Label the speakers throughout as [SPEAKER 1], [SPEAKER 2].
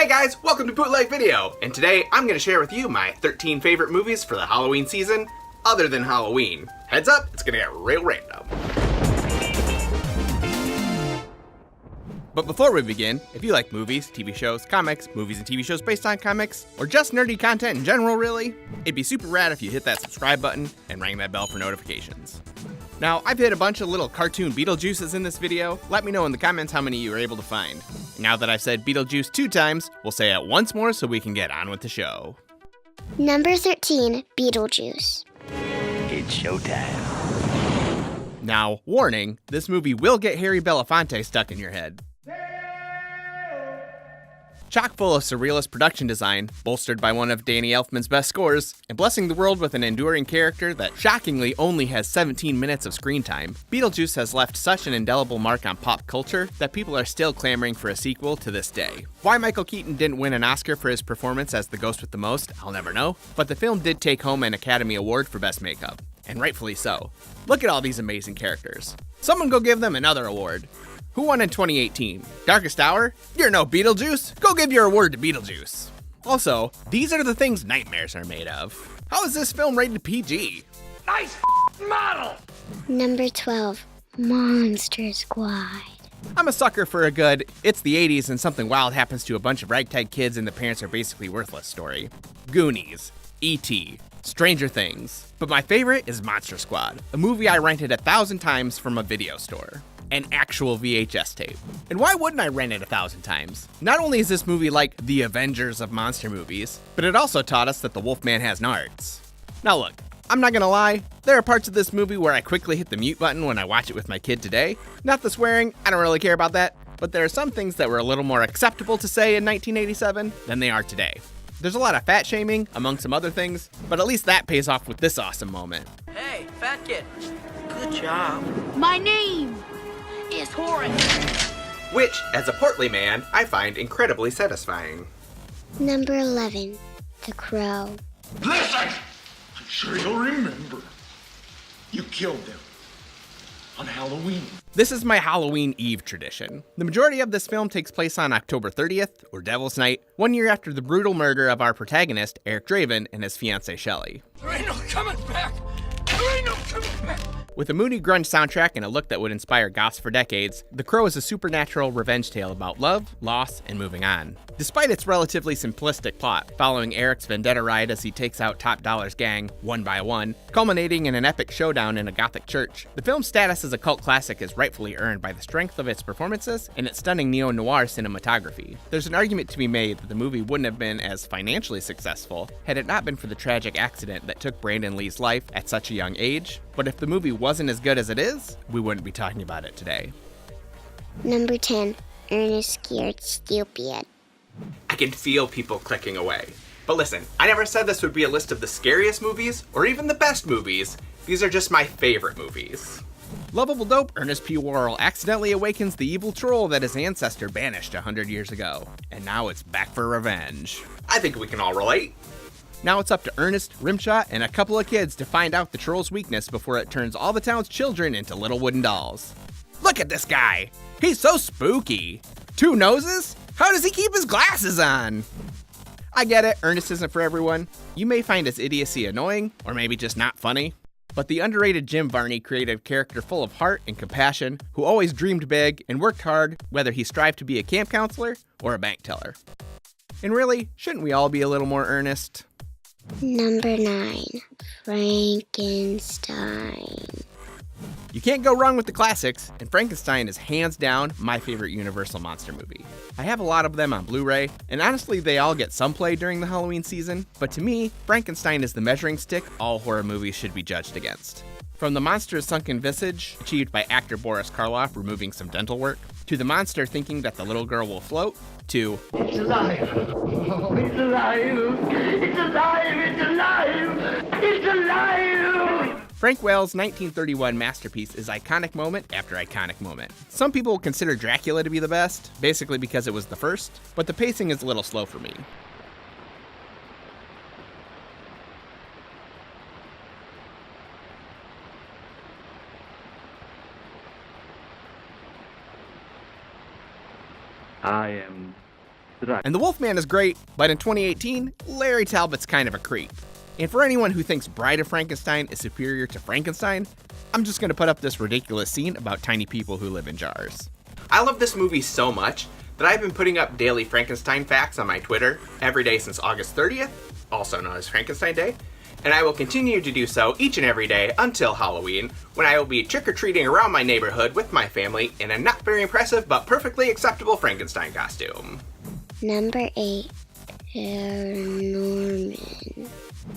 [SPEAKER 1] Hey guys, welcome to Bootleg Video, and today I'm going to share with you my 13 favorite movies for the Halloween season, other than Halloween. Heads up, it's going to get real random. But before we begin, if you like movies, TV shows, comics, movies and TV shows based on comics, or just nerdy content in general really, it'd be super rad if you hit that subscribe button and rang that bell for notifications. Now, I've hit a bunch of little cartoon Beetlejuices in this video. Let me know in the comments how many you were able to find. Now that I've said Beetlejuice 2 times, we'll say it once more so we can get on with the show.
[SPEAKER 2] Number 13, Beetlejuice.
[SPEAKER 3] It's showtime.
[SPEAKER 1] Now, warning, this movie will get Harry Belafonte stuck in your head. Chock full of surrealist production design, bolstered by one of Danny Elfman's best scores, and blessing the world with an enduring character that shockingly only has 17 minutes of screen time, Beetlejuice has left such an indelible mark on pop culture that people are still clamoring for a sequel to this day. Why Michael Keaton didn't win an Oscar for his performance as the ghost with the most, I'll never know, but the film did take home an Academy Award for Best Makeup, and rightfully so. Look at all these amazing characters. Someone go give them another award. Who won in 2018? Darkest Hour? You're no Beetlejuice. Go give your award to Beetlejuice. Also, these are the things nightmares are made of. How is this film rated PG?
[SPEAKER 3] Nice model!
[SPEAKER 2] Number 12, Monster Squad.
[SPEAKER 1] I'm a sucker for a good, it's the 80s and something wild happens to a bunch of ragtag kids and the parents are basically worthless story. Goonies, E.T., Stranger Things. But my favorite is Monster Squad, a movie I rented 1,000 times from a video store. An actual VHS tape. And why wouldn't I rent it 1,000 times? Not only is this movie like the Avengers of monster movies, but it also taught us that the Wolfman has nards. Now look, I'm not gonna lie, there are parts of this movie where I quickly hit the mute button when I watch it with my kid today. Not the swearing, I don't really care about that, but there are some things that were a little more acceptable to say in 1987 than they are today. There's a lot of fat shaming, among some other things, but at least that pays off with this awesome moment.
[SPEAKER 4] Hey, fat kid. Good job.
[SPEAKER 5] My name is Horace.
[SPEAKER 1] Which, as a portly man, I find incredibly satisfying.
[SPEAKER 2] Number 11, The Crow.
[SPEAKER 6] Listen! I'm sure you'll remember. You killed them on Halloween.
[SPEAKER 1] This is my Halloween Eve tradition. The majority of this film takes place on October 30th, or Devil's Night, 1 year after the brutal murder of our protagonist, Eric Draven, and his fiancée Shelley.
[SPEAKER 6] There ain't no coming back. There ain't no coming back.
[SPEAKER 1] With a moody grunge soundtrack and a look that would inspire goths for decades, The Crow is a supernatural revenge tale about love, loss, and moving on. Despite its relatively simplistic plot, following Eric's vendetta ride as he takes out Top Dollar's gang, one by one, culminating in an epic showdown in a gothic church, the film's status as a cult classic is rightfully earned by the strength of its performances and its stunning neo-noir cinematography. There's an argument to be made that the movie wouldn't have been as financially successful had it not been for the tragic accident that took Brandon Lee's life at such a young age, but if the movie wasn't as good as it is, we wouldn't be talking about it today.
[SPEAKER 2] Number 10, Ernest Scared Stupid.
[SPEAKER 1] I can feel people clicking away. But listen, I never said this would be a list of the scariest movies, or even the best movies. These are just my favorite movies. Lovable dope, Ernest P. Worrell accidentally awakens the evil troll that his ancestor banished 100 years ago. And now it's back for revenge. I think we can all relate. Now it's up to Ernest, Rimshot, and a couple of kids to find out the troll's weakness before it turns all the town's children into little wooden dolls. Look at this guy! He's so spooky! 2 noses? How does he keep his glasses on? I get it, Ernest isn't for everyone. You may find his idiocy annoying, or maybe just not funny. But the underrated Jim Varney created a character full of heart and compassion, who always dreamed big and worked hard, whether he strived to be a camp counselor or a bank teller. And really, shouldn't we all be a little more earnest?
[SPEAKER 2] Number 9, Frankenstein.
[SPEAKER 1] You can't go wrong with the classics, and Frankenstein is hands down my favorite Universal monster movie. I have a lot of them on Blu-ray, and honestly they all get some play during the Halloween season, but to me, Frankenstein is the measuring stick all horror movies should be judged against. From the monster's sunken visage, achieved by actor Boris Karloff removing some dental work, to the monster thinking that the little girl will float, to
[SPEAKER 6] It's alive. Oh, it's alive. It's alive. It's alive. It's alive.
[SPEAKER 1] Frank Whale's 1931 masterpiece is iconic moment after iconic moment. Some people will consider Dracula to be the best, basically because it was the first, but the pacing is a little slow for me.
[SPEAKER 3] I am
[SPEAKER 6] right.
[SPEAKER 1] And the Wolfman is great, but in 2018, Larry Talbot's kind of a creep. And for anyone who thinks Bride of Frankenstein is superior to Frankenstein, I'm just gonna put up this ridiculous scene about tiny people who live in jars. I love this movie so much that I've been putting up daily Frankenstein facts on my Twitter every day since August 30th, also known as Frankenstein Day, and I will continue to do so each and every day until Halloween, when I will be trick-or-treating around my neighborhood with my family in a not very impressive but perfectly acceptable Frankenstein costume.
[SPEAKER 2] Number 8, Paranorman.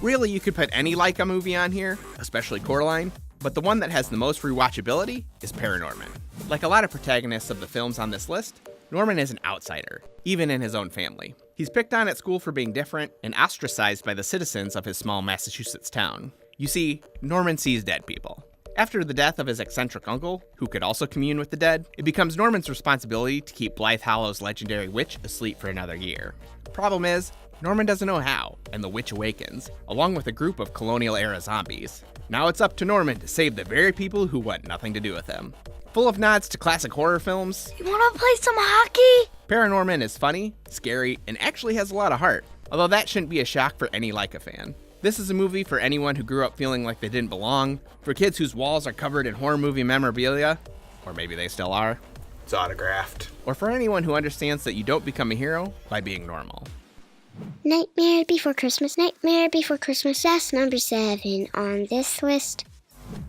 [SPEAKER 1] Really, you could put any Leica movie on here, especially Coraline, but the one that has the most rewatchability is Paranorman. Like a lot of protagonists of the films on this list, Norman is an outsider, even in his own family. He's picked on at school for being different and ostracized by the citizens of his small Massachusetts town. You see, Norman sees dead people. After the death of his eccentric uncle, who could also commune with the dead, it becomes Norman's responsibility to keep Blythe Hollow's legendary witch asleep for another year. Problem is, Norman doesn't know how, and the witch awakens, along with a group of colonial-era zombies. Now it's up to Norman to save the very people who want nothing to do with him. Full of nods to classic horror films,
[SPEAKER 5] You wanna play some hockey?
[SPEAKER 1] Paranorman is funny, scary, and actually has a lot of heart, although that shouldn't be a shock for any Leica fan. This is a movie for anyone who grew up feeling like they didn't belong, for kids whose walls are covered in horror movie memorabilia, or maybe they still are. It's autographed. Or for anyone who understands that you don't become a hero by being normal.
[SPEAKER 2] Nightmare Before Christmas, Nightmare Before Christmas, that's number 7 on this list.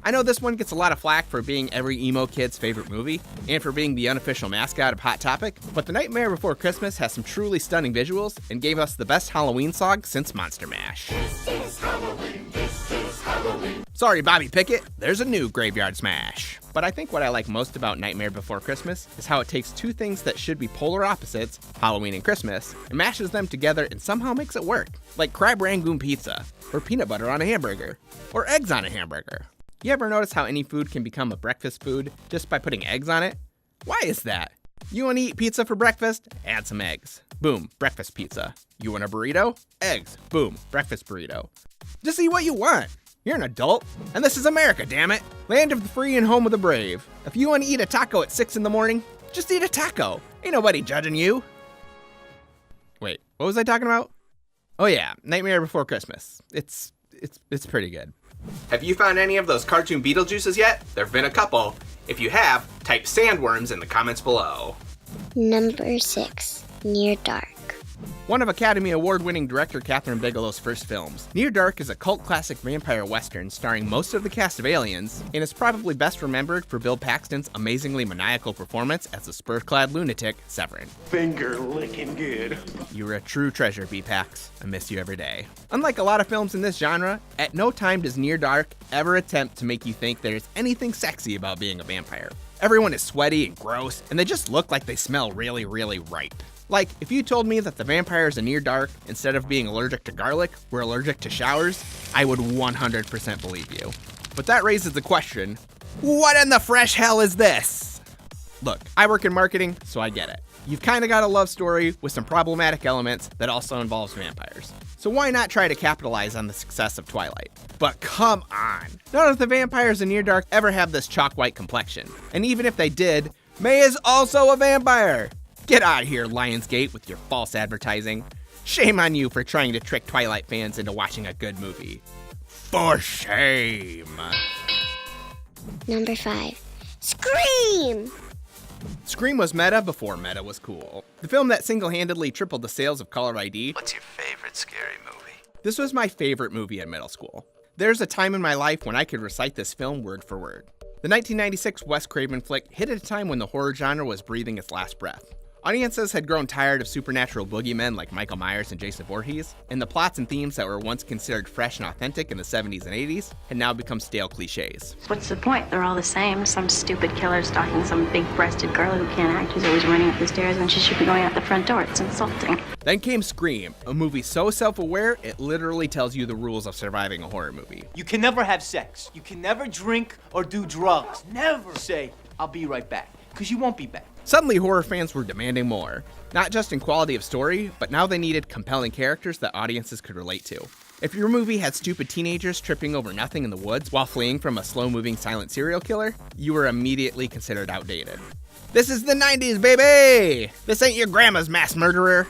[SPEAKER 1] I know this one gets a lot of flack for being every emo kid's favorite movie, and for being the unofficial mascot of Hot Topic, but The Nightmare Before Christmas has some truly stunning visuals and gave us the best Halloween song since Monster Mash. This is Halloween, this is Halloween. Sorry, Bobby Pickett, there's a new Graveyard Smash. But I think what I like most about Nightmare Before Christmas is how it takes two things that should be polar opposites, Halloween and Christmas, and mashes them together and somehow makes it work. Like crab rangoon pizza, or peanut butter on a hamburger, or eggs on a hamburger. You ever notice how any food can become a breakfast food just by putting eggs on it? Why is that? You want to eat pizza for breakfast? Add some eggs. Boom, breakfast pizza. You want a burrito? Eggs. Boom, breakfast burrito. Just eat what you want. You're an adult, and this is America, damn it. Land of the free and home of the brave. If you want to eat a taco at 6 in the morning, just eat a taco. Ain't nobody judging you. Wait, what was I talking about? Oh yeah, Nightmare Before Christmas. It's pretty good. Have you found any of those cartoon Beetlejuices yet? There've been a couple. If you have, type sandworms in the comments below.
[SPEAKER 2] Number 6, Near Dark.
[SPEAKER 1] One of Academy Award-winning director Catherine Bigelow's first films, Near Dark is a cult classic vampire western starring most of the cast of Aliens, and is probably best remembered for Bill Paxton's amazingly maniacal performance as the spur-clad lunatic, Severin.
[SPEAKER 3] Finger licking good.
[SPEAKER 1] You're a true treasure, B-Pax. I miss you every day. Unlike a lot of films in this genre, at no time does Near Dark ever attempt to make you think there's anything sexy about being a vampire. Everyone is sweaty and gross, and they just look like they smell really, really ripe. Like, if you told me that the vampires in Near Dark, instead of being allergic to garlic, were allergic to showers, I would 100% believe you. But that raises the question, what in the fresh hell is this? Look, I work in marketing, so I get it. You've kinda got a love story with some problematic elements that also involves vampires. So why not try to capitalize on the success of Twilight? But come on! None of the vampires in Near Dark ever have this chalk white complexion. And even if they did, May is also a vampire! Get out of here, Lionsgate, with your false advertising. Shame on you for trying to trick Twilight fans into watching a good movie. For shame!
[SPEAKER 2] Number 5, Scream!
[SPEAKER 1] Scream was meta before meta was cool. The film that single-handedly tripled the sales of Caller ID.
[SPEAKER 3] What's your favorite scary movie?
[SPEAKER 1] This was my favorite movie in middle school. There's a time in my life when I could recite this film word for word. The 1996 Wes Craven flick hit at a time when the horror genre was breathing its last breath. Audiences had grown tired of supernatural boogeymen like Michael Myers and Jason Voorhees, and the plots and themes that were once considered fresh and authentic in the 70s and 80s had now become stale cliches.
[SPEAKER 7] What's the point? They're all the same. Some stupid killer stalking some big-breasted girl who can't act, who's always running up the stairs when she should be going out the front door. It's insulting.
[SPEAKER 1] Then came Scream, a movie so self-aware it literally tells you the rules of surviving a horror movie.
[SPEAKER 8] You can never have sex. You can never drink or do drugs. Never say, I'll be right back, because you won't be back.
[SPEAKER 1] Suddenly, horror fans were demanding more. Not just in quality of story, but now they needed compelling characters that audiences could relate to. If your movie had stupid teenagers tripping over nothing in the woods while fleeing from a slow-moving silent serial killer, you were immediately considered outdated. This is the 90s, baby! This ain't your grandma's mass murderer!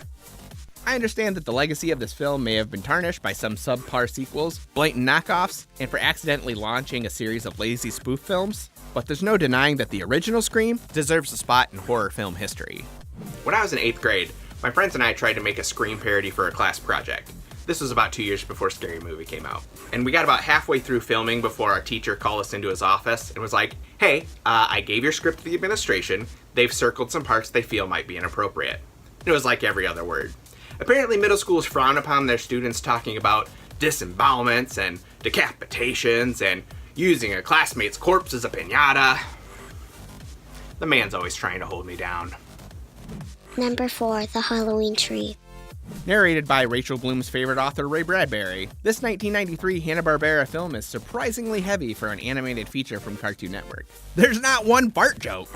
[SPEAKER 1] I understand that the legacy of this film may have been tarnished by some subpar sequels, blatant knockoffs, and for accidentally launching a series of lazy spoof films, but there's no denying that the original Scream deserves a spot in horror film history. When I was in 8th grade, my friends and I tried to make a Scream parody for a class project. This was about 2 years before Scary Movie came out. And we got about halfway through filming before our teacher called us into his office and was like, hey, I gave your script to the administration. They've circled some parts they feel might be inappropriate. It was like every other word. Apparently middle schools frown upon their students talking about disembowelments and decapitations and using a classmate's corpse as a piñata. The man's always trying to hold me down.
[SPEAKER 2] Number 4, The Halloween Tree.
[SPEAKER 1] Narrated by Rachel Bloom's favorite author, Ray Bradbury, this 1993 Hanna-Barbera film is surprisingly heavy for an animated feature from Cartoon Network. There's not one fart joke!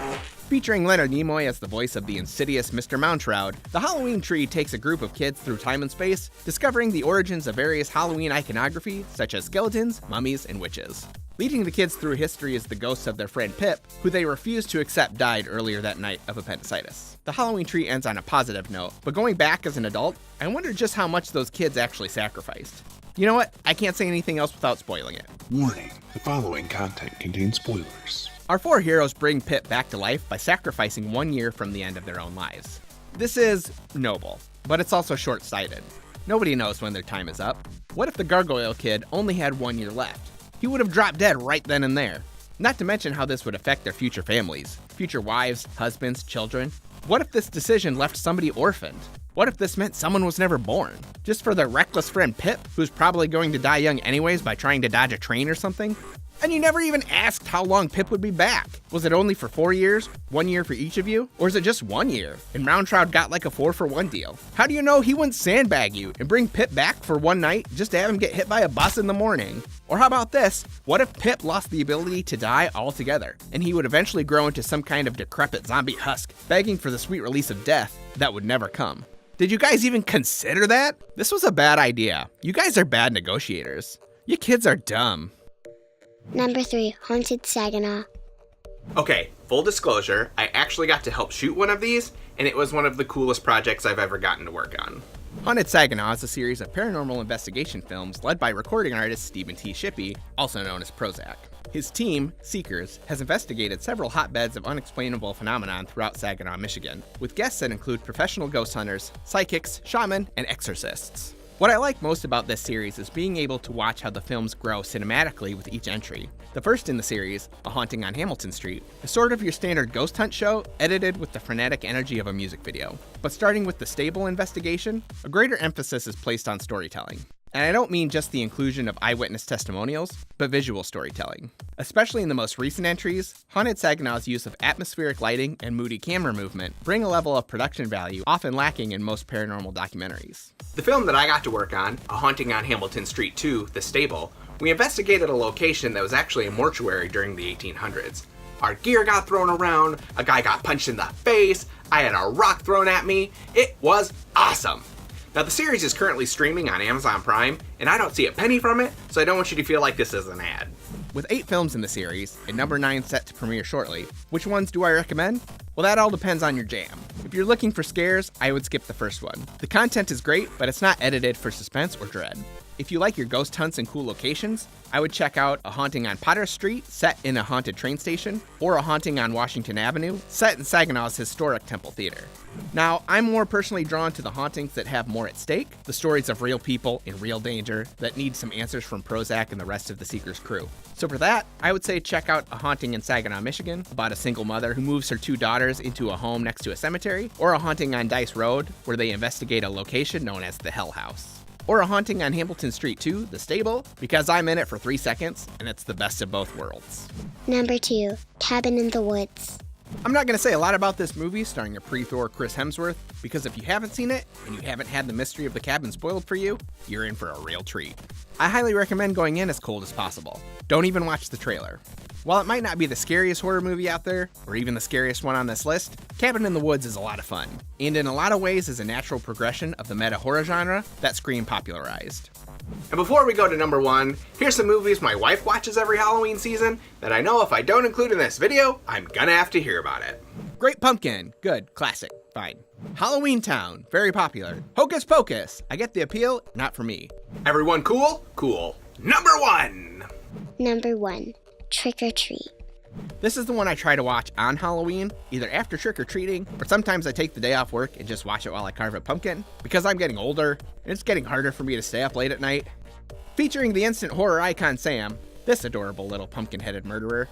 [SPEAKER 1] Featuring Leonard Nimoy as the voice of the insidious Mr. Mountroud, The Halloween Tree takes a group of kids through time and space, discovering the origins of various Halloween iconography, such as skeletons, mummies, and witches. Leading the kids through history is the ghost of their friend Pip, who they refuse to accept died earlier that night of appendicitis. The Halloween Tree ends on a positive note, but going back as an adult, I wonder just how much those kids actually sacrificed. You know what? I can't say anything else without spoiling it.
[SPEAKER 9] Warning, the following content contains spoilers.
[SPEAKER 1] Our 4 heroes bring Pip back to life by sacrificing 1 year from the end of their own lives. This is noble, but it's also short-sighted. Nobody knows when their time is up. What if the Gargoyle Kid only had 1 year left? He would have dropped dead right then and there. Not to mention how this would affect their future families, future wives, husbands, children. What if this decision left somebody orphaned? What if this meant someone was never born? Just for their reckless friend Pip, who's probably going to die young anyways by trying to dodge a train or something? And you never even asked how long Pip would be back. Was it only for 4 years? 1 year for each of you? Or is it just 1 year? And Roundtrout got like a 4-for-1 deal. How do you know he wouldn't sandbag you and bring Pip back for one night just to have him get hit by a bus in the morning? Or how about this? What if Pip lost the ability to die altogether, and he would eventually grow into some kind of decrepit zombie husk, begging for the sweet release of death that would never come? Did you guys even consider that? This was a bad idea. You guys are bad negotiators. You kids are dumb.
[SPEAKER 2] Number 3, Haunted Saginaw.
[SPEAKER 1] Okay, full disclosure, I actually got to help shoot one of these, and it was one of the coolest projects I've ever gotten to work on. Haunted Saginaw is a series of paranormal investigation films led by recording artist Stephen T. Shippey, also known as Prozac. His team, Seekers, has investigated several hotbeds of unexplainable phenomenon throughout Saginaw, Michigan, with guests that include professional ghost hunters, psychics, shaman, and exorcists. What I like most about this series is being able to watch how the films grow cinematically with each entry. The first in the series, A Haunting on Hamilton Street, is sort of your standard ghost hunt show, edited with the frenetic energy of a music video. But starting with the stable investigation, a greater emphasis is placed on storytelling. And I don't mean just the inclusion of eyewitness testimonials, but visual storytelling. Especially in the most recent entries, Haunted Saginaw's use of atmospheric lighting and moody camera movement bring a level of production value often lacking in most paranormal documentaries. The film that I got to work on, A Haunting on Hamilton Street 2, The Stable, we investigated a location that was actually a mortuary during the 1800s. Our gear got thrown around, a guy got punched in the face, I had a rock thrown at me. It was awesome. Now, the series is currently streaming on Amazon Prime, and I don't see a penny from it, so I don't want you to feel like this is an ad. With 8 films in the series, and number 9 set to premiere shortly, which ones do I recommend? Well, that all depends on your jam. If you're looking for scares, I would skip the first one. The content is great, but it's not edited for suspense or dread. If you like your ghost hunts and cool locations, I would check out A Haunting on Potter Street, set in a haunted train station, or A Haunting on Washington Avenue, set in Saginaw's historic Temple Theater. Now, I'm more personally drawn to the hauntings that have more at stake, the stories of real people in real danger that need some answers from Prozac and the rest of the Seekers crew. So for that, I would say check out A Haunting in Saginaw, Michigan, about a single mother who moves her 2 daughters into a home next to a cemetery, or A Haunting on Dice Road, where they investigate a location known as the Hell House. Or A Haunting on Hamilton Street 2, The Stable, because I'm in it for 3 seconds, and it's the best of both worlds.
[SPEAKER 2] Number 2, Cabin in the Woods.
[SPEAKER 1] I'm not going to say a lot about this movie starring a pre-Thor Chris Hemsworth, because if you haven't seen it, and you haven't had the mystery of the cabin spoiled for you, you're in for a real treat. I highly recommend going in as cold as possible. Don't even watch the trailer. While it might not be the scariest horror movie out there, or even the scariest one on this list, Cabin in the Woods is a lot of fun, and in a lot of ways is a natural progression of the meta-horror genre that Scream popularized. And before we go to number 1, here's some movies my wife watches every Halloween season that I know if I don't include in this video, I'm gonna have to hear about it. Great Pumpkin, good, classic. Fine. Halloween Town, very popular. Hocus Pocus, I get the appeal, not for me. Everyone cool? Cool. Number 1!
[SPEAKER 2] Number 1, Trick or Treat.
[SPEAKER 1] This is the one I try to watch on Halloween, either after trick-or-treating, or sometimes I take the day off work and just watch it while I carve a pumpkin, because I'm getting older, and it's getting harder for me to stay up late at night. Featuring the instant horror icon Sam, this adorable little pumpkin-headed murderer.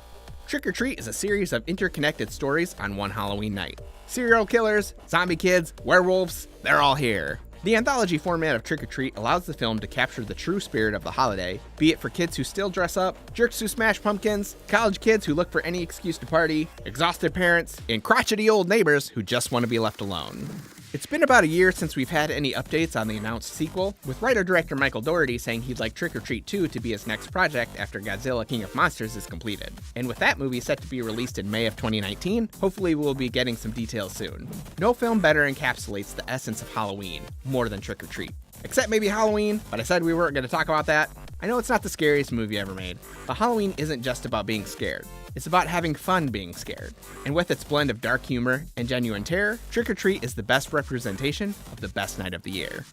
[SPEAKER 1] Trick or Treat is a series of interconnected stories on one Halloween night. Serial killers, zombie kids, werewolves, they're all here. The anthology format of Trick or Treat allows the film to capture the true spirit of the holiday, be it for kids who still dress up, jerks who smash pumpkins, college kids who look for any excuse to party, exhausted parents, and crotchety old neighbors who just want to be left alone. It's been about a year since we've had any updates on the announced sequel, with writer-director Michael Dougherty saying he'd like Trick or Treat 2 to be his next project after Godzilla King of Monsters is completed. And with that movie set to be released in May of 2019, hopefully we'll be getting some details soon. No film better encapsulates the essence of Halloween, more than Trick or Treat. Except maybe Halloween, but I said we weren't going to talk about that. I know it's not the scariest movie ever made, but Halloween isn't just about being scared. It's about having fun being scared. And with its blend of dark humor and genuine terror, Trick or Treat is the best representation of the best night of the year.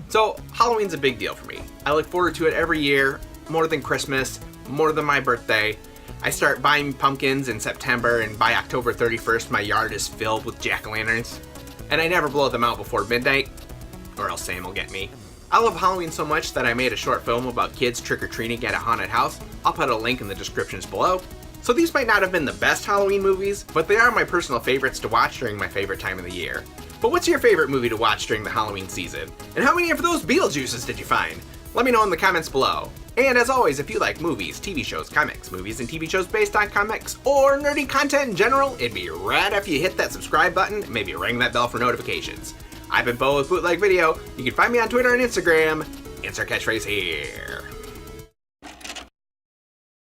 [SPEAKER 1] So, Halloween's a big deal for me. I look forward to it every year, more than Christmas, more than my birthday. I start buying pumpkins in September, and by October 31st, my yard is filled with jack-o'-lanterns. And I never blow them out before midnight, or else Sam will get me. I love Halloween so much that I made a short film about kids trick-or-treating at a haunted house. I'll put a link in the descriptions below. So these might not have been the best Halloween movies, but they are my personal favorites to watch during my favorite time of the year. But what's your favorite movie to watch during the Halloween season? And how many of those Beetlejuices did you find? Let me know in the comments below. And as always, if you like movies, TV shows, comics, movies and TV shows based on comics, or nerdy content in general, it'd be rad if you hit that subscribe button and maybe ring that bell for notifications. I've been Bo with Bootleg Video. You can find me on Twitter and Instagram. Insert catchphrase here.